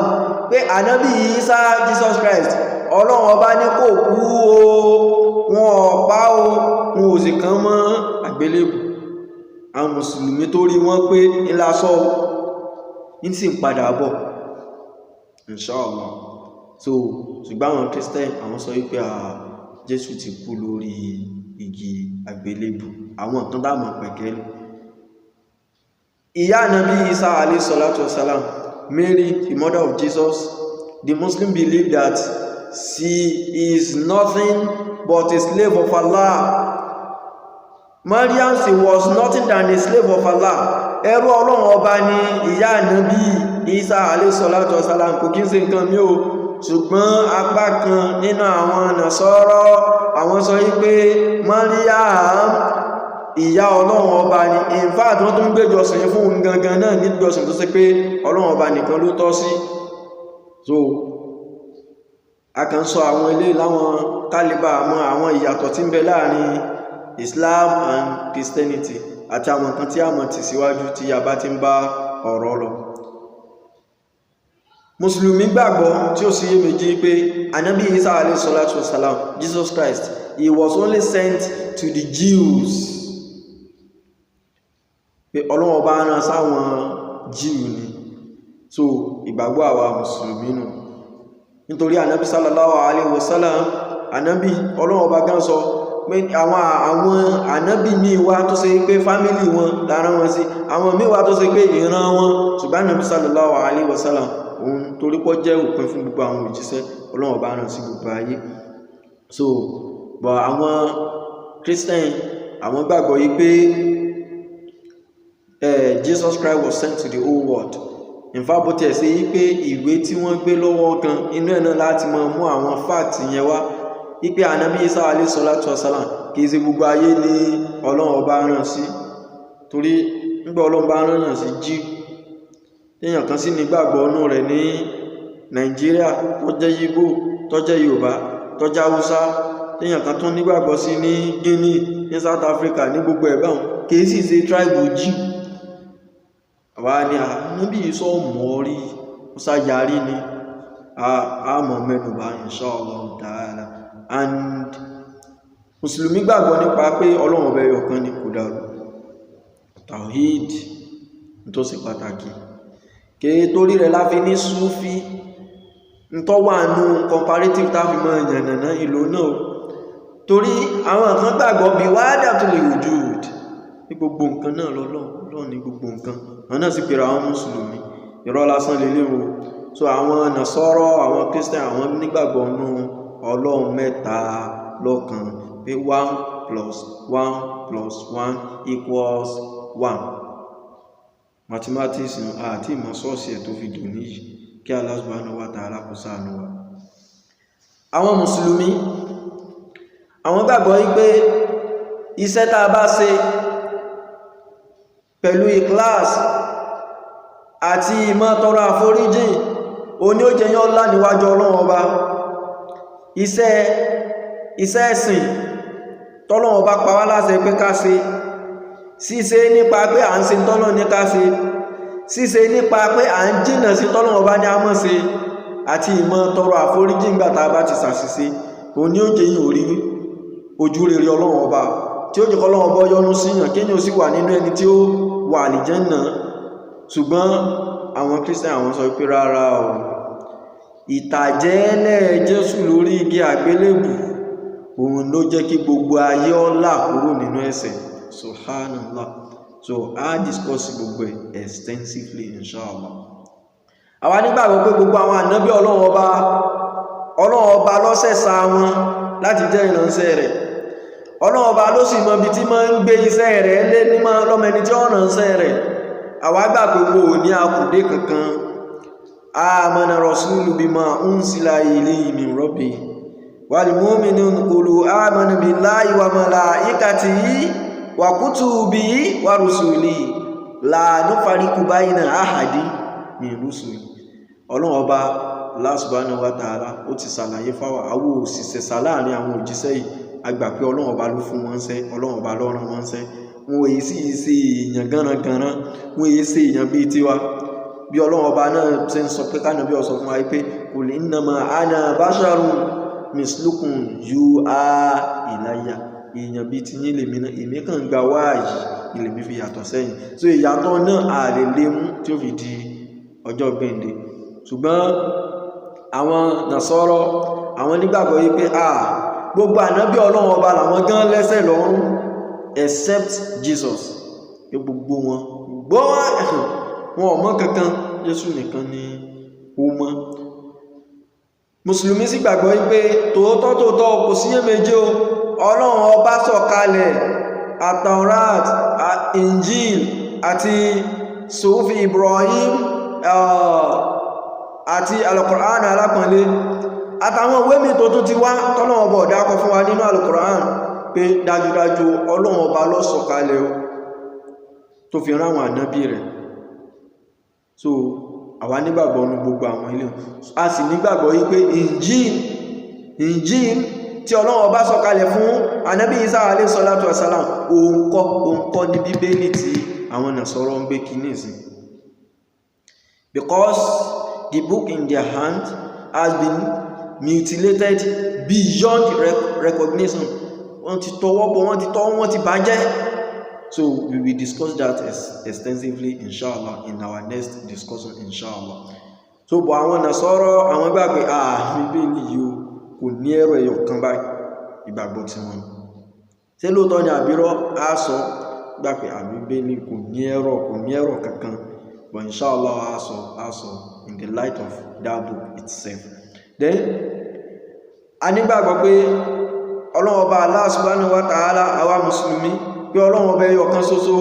pé ànábì Ìsá Jesus Christ Ọlọ́run ọba ní kò kú o, wọn ọ̀pá o, wọn ò sì kàn mọ́ àgbélébù. Àwọn mùsùlùmí torí wọ́n pé ńlásọ́ ní sì ń padà bọ̀ inshallah. So ṣùgbọ́n àwọn Christian àwọn sọ wípé Jésù ti kú lórí igi àgbélébù. Àwọn kan dámọ̀ pẹ̀kẹ́lú. Ìyá Ànábì Ìsá alayhi salatu wasalam, Mary, the mother of Jesus, the Muslim believe that she is nothing but a slave of Allah. Maryam, she was nothing than a slave of Allah. Ẹrú Ọlọ́run ọba ni ìyá Ànábì Ìsá alayhi salatu wasalam, kò kí ń ṣe nǹkan mi o. Ṣùgbọ́n apá kan nínú àwọn Nasara àwọn sọ wípé Maryam ìyá Ọlọ́run ọba ni. In fact, wọ́n tún gbé jọsìn fún òun gangan náà ní jọsìn tó ṣe pé Ọlọ́run ọba nìkan ló tọ́ sí. So a kàn sọ àwọn ilé láwọn kálíbà mọ́ àwọn ìyàtọ̀ tí ń bẹ láàrin Islam and Christianity àti àwọn nǹkan tí a mọ̀ tì síwájú tí a bá ti ń bá ọ̀rọ̀ lọ. Mùsùlùmí gbàgbọ́ tí ó sì yé méjì pé Ànábì Ìsá alayhi salatu wasalam, Jesus Christ, he was only sent to the Jews. Pé Ọlọ́run ọba rán sáwọn Jew ni. So ìgbàgbọ́ àwa mùsùlùmí nù. Nítorí Ànábì sallallahu alayhi wasallam, Ànábì Ọlọ́run ọba gan sọ pé àwọn Ànábì míì wá tó ṣe pé fámílì wọn lára wọn sí, àwọn míì wá tó ṣe pé ìran wọn, ṣùgbọ́n Ànábì sallallahu alayhi wasallam òun torí pọ́ jẹ́ òpin fún gbogbo àwọn òjíṣẹ́ Ọlọ́run ọba rán sí gbogbo ayé. So but àwọn Christian àwọn gbàgbọ́ yìí pé Jesus Christ was sent to the whole world. In fact, bó tiẹ̀ ṣe yí pé ìwé tí wọ́n gbé lọ́wọ́ gan inú ẹ̀ náà láti máa mú àwọn fact yẹn wá yí pé Ànábì Ìsá alayhi salatu wasalam kì í ṣe gbogbo ayé ni Ọlọ́run ọba rán sí. Torí nígbà Ọlọ́run bá rán sí Jíù, téèyàn kan sí nígbàgbọ́ ọ̀nù rẹ̀ ní Nàìjíríà tó jẹ́ Yíbò, tó jẹ́ Yorùbá, tó jẹ́ Haúsá, téèyàn kan tún nígbàgbọ́ sí ní Guinea, ní South Africa, ní gbogbo ẹ̀bá wọn kì í sì ṣe tribe Jíù. Àwa ni Ànábì Ìsá mọ̀ rí ó sáyarí ni a mọ̀ mẹ́nubà inshallah ta'ala. And Mùsùlùmí gbàgbọ́ nípa pé Ọlọ́run ọba ẹyọ̀kan ni kò dàrú. Tawhid tó ṣe pàtàkì. Kèé torí rẹ̀ láfi ní Súfí tó wà nù comparative tàbí mọ́ ìyànnà ìlò náà. Torí àwọn kan gbàgbọ́ bí wahdatul wujud ní gbogbo nǹkan náà lọ́lọ́run ní gbogbo nǹkan. Wọ́n náà sì pèrè àwọn Mùsùlùmí irọ́ lásán lélẹ̀ o. So àwọn Nasara, àwọn Christian àwọn nígbàgbọ́ nù Ọlọ́run mẹ́ta lọ́kan, pé 1 + 1 + 1 = 1. Mathematics àti ìmọ̀ sọ́ọ̀sì ẹ̀ tó fi dùn níyì kí Allah subhanahu wa ta'ala kó ṣàánú wa. Àwọn Mùsùlùmí àwọn gbàgbọ́ wípé iṣẹ́ tá a bá ṣe pẹ̀lú ikhlas àti ìmọ̀ tọrọ àforíjìn òní ó jẹyàn ńlá níwájú Ọlọ́run ọba. Iṣẹ́ ẹ̀sìn tọ́lọ́run ọba pa wá láṣẹ pé ká ṣe, ṣíṣe nípa pé à ń ṣe tọ́lọ́run ní ká ṣe, ṣíṣe nípa pé à ń jìnnà sí tọ́lọ́run ọba ní a mọ̀ ṣe, àti ìmọ̀ tọrọ àforíjìn nígbà tá a bá ti ṣàṣìṣe òní ó jẹyàn orí ojú rere Ọlọ́run ọba tí ó jẹ́ kọ́lọ́run ọba yọ́nú síyàn kéèyàn ó sì wà nínú ẹni tí ó wà àlìjánnà. Ṣùgbọ́n àwọn Christian àwọn sọ pé rárá o, ìtàjẹ̀ẹ́lẹ̀ Jésù lórí igi àgbélébù òun ló jẹ́ kí gbogbo ayé ó là kúrò nínú ẹ̀ṣẹ̀. Subhanallah. So I discuss gbogbo extensively inshallah. Àwa nígbàgbọ́ pé gbogbo àwọn ànábì Ọlọ́run ọba ló sẹ̀sà wọn láti jẹ́ ìránṣẹ́ rẹ̀. Ọlọ́run ọba ló sì mọ ibi tí máa ń gbé iṣẹ́ rẹ̀ lé ní lọ́mọ ẹni tí ó ránṣẹ́ rẹ̀. Àwa gbà pé wo ní akùdé kankan. Amana rasulu bima unsila ilayhi min rabbi wal mu'minun qulu amana billahi wa malaikatihi wa kutubihi wa rusulihi la nufariqu bayna ahadi min rusuli. Ọlọ́run ọba Allah subhanahu wa ta'ala ó ti ṣàlàyé fáwa àwọn òṣìṣẹ́ sáláàrin àwọn òjíṣẹ́ yìí, a gbà pé Ọlọ́run ọba ló fún wọn ṣẹ́, Ọlọ́run ọba ló rán wọn ṣẹ́. Wọn èyí sì ṣe èèyàn gánragánran, wọn èyí ṣe èèyàn bíi tiwa. Bí Ọlọ́run ọba náà ṣe ń sọ pé kánàbí ó sọ fún wa pé qul innama ana basharun mislukum yuha ilayya, èèyàn bíi ti yín lèmi náà, èmi kàn gba wáàyí ilèmi fi yàtọ̀ sẹ́yìn. So ìyàtọ̀ náà a lè lé mú tí ó fi di ọjọ́ gbẹ̀ǹde. Ṣùgbọ́n àwọn Nasara àwọn nígbàgbọ́ yìí pé gbogbo ànábì Ọlọ́run ọba làwọn gan lẹ́sẹ̀ lọ́rùn except Jesus. Pé gbogbo wọn wọn ò mọ̀ kankan, Jésù nìkan ni ó mọ̀. Mùsùlùmí sì gbàgbọ́ pé tòótọ́ kò síyèméjì o, Ọlọ́run ọba sọ̀kalẹ̀ At-Taurat, Injil àti Sufi Ibrahim àti Al-Qur'an alápọ̀nlé àtàwọn ìwé mi tó tún ti wá tọ́lọ́run ọba dákọ fún wa nínú Al-Qur'an pé dájúdájú Ọlọ́run ọba ló sọ̀kalẹ̀ o tó fi rán àwọn ànábì rẹ̀. So àwa nígbàgbọ́ ní gbogbo àwọn ilé, a sì nígbàgbọ́ yí pé Injil tí Ọlọ́run ọba sọ̀kalẹ̀ fún ànábì Isa alayhi salatu wasalam òun kọ́ ní Bíbélì tí àwọn Nasara ń gbé kíní sí. Because the book in their hand has been mutilated beyond recognition. Wọ́n ti tọwọ́ bọ̀, wọ́n ti bàjẹ́. So we will discuss that extensively inshallah in our next discussion inshallah. So bọ̀ àwọn Nasara àwọn gbàgbé Bíbélì yìí kò ní ẹ̀rọ ẹ̀yọ̀ kan báyìí, ìgbàgbọ́ tí wọ́n. Ṣé lóòótọ́ ni àbírọ́ á sọ gbàgbé Bíbélì kò ní ẹ̀rọ kankan, but inshallah á sọ in the light of that book itself. Then a nígbàgbọ́ pé Ọlọ́run ọba Allah subhanahu wa ta'ala àwa mùsùlùmí pé Ọlọ́run ọba ẹyọ kan ṣoṣo,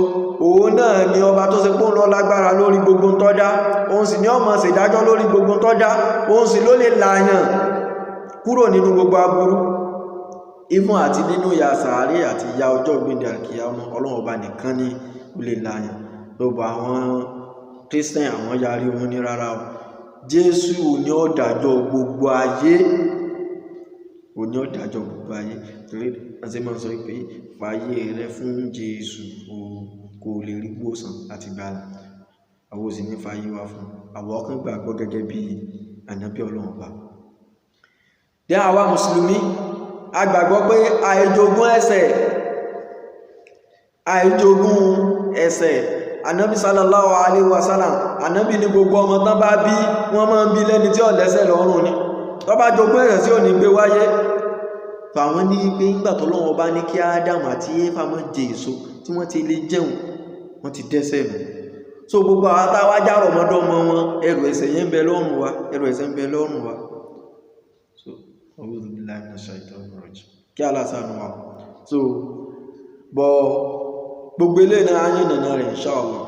òun náà ni ọba tó ṣe pé òun ló lágbára lórí gbogbo tó dá, òun sì ni ó máa ṣe ìdájọ́ lórí gbogbo tó dá, òun sì ló lè làyàn kúrò nínú gbogbo aburú, even àti nínú ìyà sàárè àti ìyà ọjọ́ ìgbéǹde àkíyàmọ́. Ọlọ́run ọba nìkan ni ó lè làyàn. Gbogbo àwọn Christian àwọn yarí wọn ní rárá o, Jésù ni ó dájọ́ gbogbo ayé, òní ó dájọ́ gbogbo ayé. Torí àti máa sọ pé fàyè rẹ fún Jésù kò lè rí gbòsàn àti gbàlà, àwọn òsì ní fàyè wá fún àwọn ọkàn gbàgbọ́ gẹ́gẹ́ bí ànábì Ọlọ́run ọba. Dẹ́ àwa mùsùlùmí a gbàgbọ́ pé àìjogún ẹ̀ṣẹ̀. Ànábì sallallahu alaihi wasallam, ànábì ní gbogbo ọmọ tán bá bí wọ́n máa ń bí lẹ́ni tí ó lẹ́ṣẹ̀ lọ́rùn ni, tó bá jogún ẹ̀ṣẹ̀ tí ò ní gbé wáyé. Fàwọn ní pé nígbà tó Ọlọ́run ọba ní kí Ádámù àti Éfà má jẹ èso tí wọ́n ti lè jẹun, wọ́n ti dẹ́ṣẹ̀ nù. So gbogbo àwọn tá wá járọ̀ mọ́dọ́mọ wọn, ẹrù ẹ̀ṣẹ̀ yẹn ń bẹ lọ́rùn wa, so a'udhu billahi minash shaitanir rajim, kí Allah ṣàánú wa. So gbogbo ilé náà ayé nàná rẹ̀ inshallah.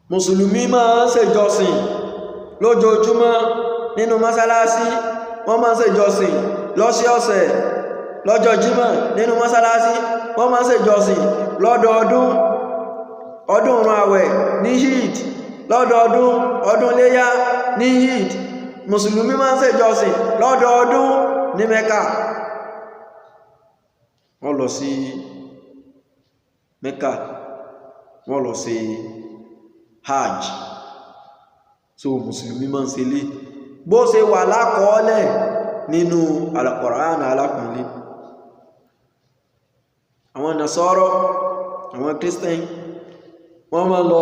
Mùsùlùmí máa ń ṣèjọsìn lójoojúmọ́ nínú mọ́sálásí, wọ́n máa ń ṣèjọsìn lọ́sọ̀ọ̀sẹ̀, lọ́jọ́ Jímọ̀ nínú mọ́sálásí, wọ́n máa ń ṣèjọsìn lọ́dọọdún, ọdún ìrun àwẹ̀ ní Eid, lọ́dọọdún ọdún Iléyá ní Eid. Mùsùlùmí máa ń ṣèjọsìn lọ́dọọdún ní Mẹ́kà. Wọ́n lọ sí Mẹ́kà, wọ́n lọ sí Hajj. So mùsùlùmí máa ń ṣe lé bó ṣe wà lákọọ́lẹ̀ nínú Al-Qur'an alápọ̀nlé. Àwọn Nasara, àwọn Christian, wọ́n máa lọ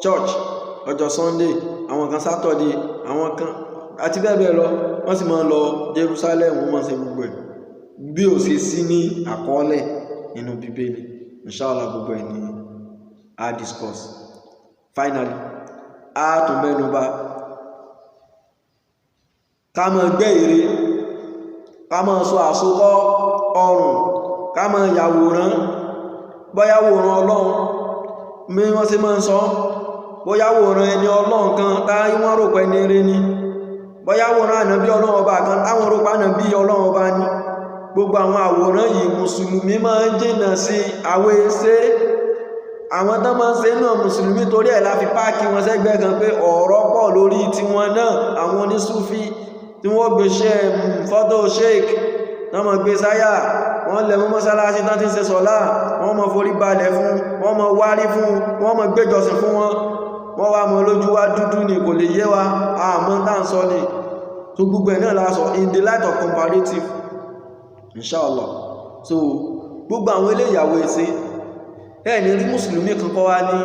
church ọjọ́ Sunday, àwọn kan Saturday, àwọn kan àti bẹ́ẹ̀ bẹ́ẹ̀ lọ, wọ́n sì máa ń lọ Jerusalem, wọ́n máa ń ṣe gbogbo ẹ̀ bí ó ṣe sí ní àkọọ́lẹ̀ nínú Bíbélì. Inshallah gbogbo ẹ̀ ni a discuss. Finally, a tún mẹ́nubà ká máa gbẹ́ ère, ká máa sọ àsokọ́ ọrùn, ká máa yàwòrán, bóyá wòrán Ọlọ́run mi wọ́n sì máa ń sọ, bóyá wòrán ẹni Ọlọ́run kan táyé wọ́n rò pé ní eré ni, bóyá wòrán ànábí Ọlọ́run ọba kan táwọn rò pé ànábí Ọlọ́run ọba ni. Gbogbo àwọn àwòrán yìí mùsùlùmí máa ń jìnnà sí àwọn ẹsẹ̀ àwọn tó máa ń ṣe náà mùsùlùmí, torí ẹ̀ la fi páàkì wọn sẹ́gbẹ́ kan pé ọ̀rọ̀ pọ̀ lórí tiwọn náà. Àwọn onísúfí tí wọ́n gbé fọ́tò sheik náà mọ̀ gbé sáyà, wọ́n lẹ̀ mọ́ mọ́sálásí tán tí ń ṣe sọ́lá, wọ́n mọ̀ forí balẹ̀ fún, wọ́n mọ̀ wárí fún, wọ́n mọ̀ gbéjọsìn fún wọn, wọ́n wá mọ̀ lójú wá dúdú ni kò lè yé wa àmọ́ tá ń sọ ni. So gbogbo ẹ̀ náà la sọ in the light of comparative, inshallah. So gbogbo àwọn eléyàwó ẹsẹ ẹ̀ ní rí mùsùlùmí kan kọ́ wá ní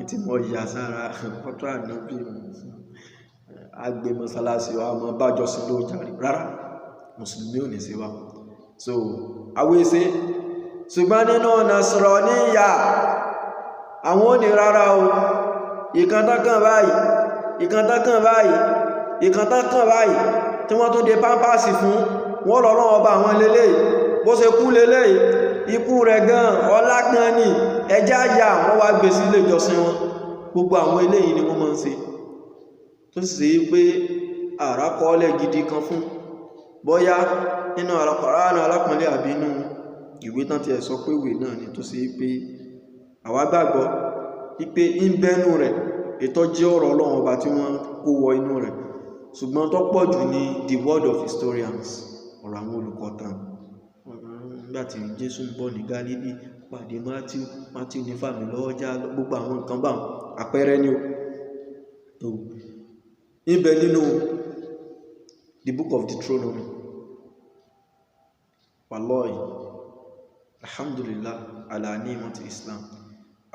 ìtí mọ̀ ìyà sára fọ́tò ànábì agbé mọ́sálásí wa mọ́ bájọsìn ló jàrí rárá, mùsùlùmí ò ní sí wa. So àwọn ẹsẹ ṣùgbọ́n nínú Nasraniya àwọn ò ní rárá o, ìkàntákàn báyìí, ìkàntákàn báyìí, ìkàntákàn báyìí tí wọ́n tún dé pampasì fún wọ́n lọ́rọ̀ ọba àwọn lélẹ̀ bó ṣe kú lélẹ̀ ikú rẹ̀ gan ọlá kan ní ẹjá yà wọ́n wá gbé sí ilé ìjọsìn wọn. Gbogbo àwọn eléyìí ni wọ́n máa ń ṣe tó sì pé àrákọọ́lẹ̀ gidi kan fún, bóyá nínú Al-Qur'an alápọ̀nlé àbí inú ìwé tán ti ẹ̀ sọ pé ìwé náà ni, tó sì pé àwa gbàgbọ́ wípé ń bẹ́nu rẹ̀ ètò jẹ́ ọ̀rọ̀ Ọlọ́run ọba tí wọ́n kó wọ inú rẹ̀, ṣùgbọ́n tó pọ̀ jù ní the word of historians, ọ̀rọ̀ àwọn olùkọ́tàn. Nígbàtí Jésù ń bọ̀ ní Gálílì pàdé Matthew ní fàmì lọ́wọ́ já, gbogbo àwọn nǹkan bá àpẹẹrẹ ni ó ibẹ̀ nínú the book of Deuteronomy. Wallahi alhamdulillah ala ni'mati Islam,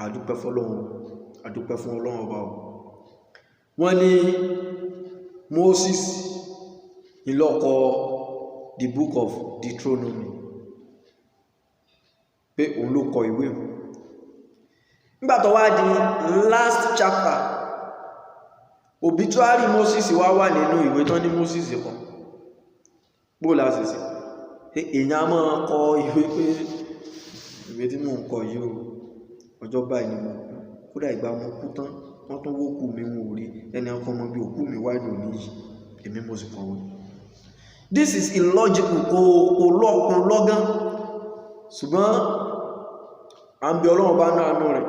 adúpẹ́ fọ́lọ́run, adúpẹ́ fún Ọlọ́run ọba o. Wọ́n ní Moses ìlọ́kọ the book of Deuteronomy pé òun ló kọ ìwé. Nígbà tó wá di last chapter, obituary Moses wá wà nínú ìwé tán ní Moses kọ. Bó lásìsì èèyàn máa kọ ìwé pé ìwé tí mò ń kọ yìí o, ọjọ́ báyìí ni mo kú, kódà ìgbà mo kú tán wọ́n tún wókù mi wọn ò rí, ẹni ọkọ̀ ọmọ bí òkú mi wáìdò ní yìí, èmi mo sì kọ̀wé. This is illogical, kò lọ́gán. Ṣùgbọ́n à ń bí Ọlọ́run bá náà nù rẹ̀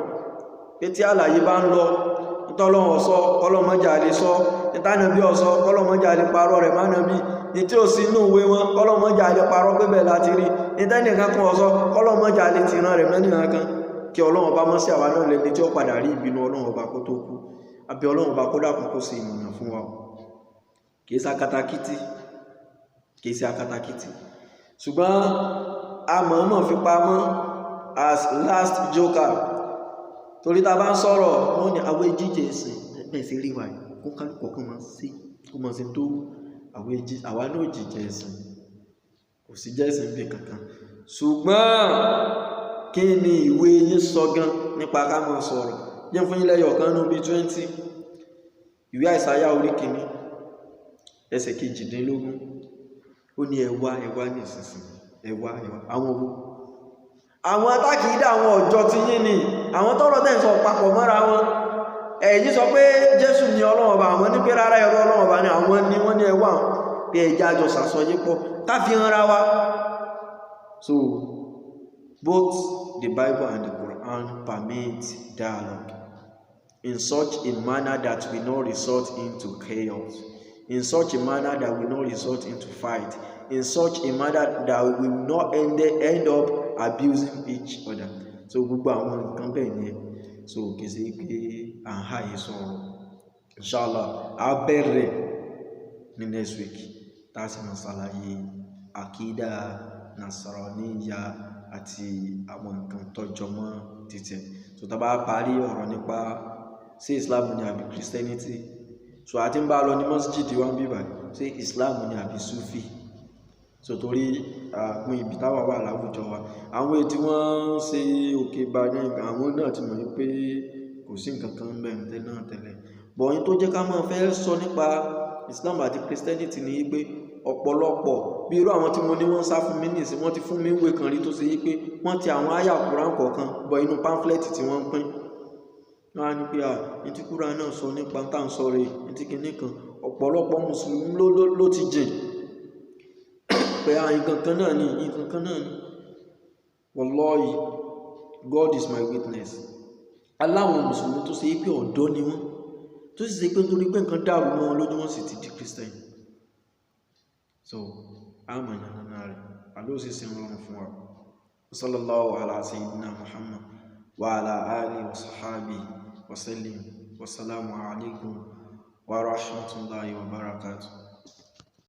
pé tí àlàyé bá ń lọ nítọ́lọ́run ọ̀sọ́ kọ́lọ́mọ́jà lè sọ, nítànàbí ọ̀sọ́ kọ́lọ́mọ́jà lè parọ́ rẹ̀ mánàbí, ní tí ó sí inú ìwé wọn kọ́lọ́mọ́jà lè parọ́ pé bẹ́ẹ̀ láti rí, nítẹ́nìkan kan ọ̀sọ́ kọ́lọ́mọ́jà lè ti rán rẹ̀ mẹ́nìyàn kan. Kí Ọlọ́run bá mọ́ sí àwa náà lẹ́ni tí ó padà rí ìbínú Ọlọ́run ọba kó tó kú. Àbí Ọlọ́run ọba kó dákun kó ṣe ìmọ̀nà fún wa. Kìí ṣe akatakítí, ṣùgbọ́n a mọ̀ọ́mọ̀ fi pamọ́ as last joker, torí ta bá ń sọ̀rọ̀ wọ́n ní àwọn jíjẹ ẹ̀sìn bẹ́ẹ̀ sí rí wa kó kálùkọ̀ kó mọ̀ sí tó àwa náà jíjẹ ẹ̀sìn, kò sí jẹ́ ẹ̀sìn bí kankan. Ṣùgbọ́n kí ni ìwé yín sọ gan nípa ká mọ̀ sọ̀rọ̀? Jẹ́ fún ilẹ̀ yọ̀kan ní bí 20 ìwé Àìsáyà orí kìíní ẹsẹ̀ 18 ó ní ẹwà ní ìsinsìn ẹwà àwọn owó àwọn atákìídà àwọn ọjọ́ tí yín ni àwọn tọ́rọ tẹ́ ń sọ papọ̀ mọ́ra wọn. Èyí sọ pé Jésù ni Ọlọ́run ọba, àwọn ní pé rárá ẹ̀rọ Ọlọ́run ọba ni àwọn ní wọ́n ní ẹwà pé ẹjá àjọ sàsọyé pọ̀ káfí hanra wa. So both the Bible and the Quran permit dialogue in such a manner that we not resort into chaos, in such a manner that we not resort into fight, in such a manner that we will not end up abusing each other. So gbogbo àwọn nǹkan bẹ́ẹ̀ ni so kìí pé à ń háyé sọ̀rọ̀. Inshallah a bẹ̀rẹ̀ ní next week tá a sì máa ṣàlàyé àkídà Nasraniya àti àwọn nǹkan tó jọ mọ́ títẹ̀. So tá bá parí ọ̀rọ̀ nípa ṣé Islam ni àbí Christianity. So àti ń bá lọ ní masjid wa ń bí báyìí, ṣé Islam ni àbí Sufi. So torí àwọn ibi táwa wà láwùjọ wa, àwọn èyí tí wọ́n ṣe òkè bá ní àwọn náà ti mọ̀ pé kò sí nǹkan kan bẹ́ẹ̀ náà tẹ́lẹ̀. But ohun tó jẹ́ ká máa fẹ́ sọ nípa Islam àti Christianity ni pé ọ̀pọ̀lọpọ̀ bí irú àwọn tí mo ní wọ́n sá fún mi nísìn, wọ́n ti fún mi ìwé kan rí tó ṣe yí pé wọ́n ti àwọn àyà Quran kọ̀ọ̀kan bọ inú pamphlet tí wọ́n pín. Wọ́n á ní pé ní tí Quran náà sọ nípa tá à ń sọ rè ní tí kinní kan. Ọ̀pọ̀lọpọ̀ mùsùlùmí ló ti jìn pé nǹkan kan náà ni. Wallahi, God is my witness. Aláwọn mùsùlùmí tó ṣe yí pé ọ̀dọ́ ni wọ́n, tó sì ṣe pé nítorí pé nǹkan dàrú mọ́ wọn lójú, wọ́n sì ti di Christian. So àmọ́ ìyànnà rẹ̀ alóòsì sí rọrùn fún wa. Sallallahu ala sayyidina Muhammad wa ala alihi wa sahbihi wa sallim. Wassalamu alaikum wa rahmatullahi wa barakatuh.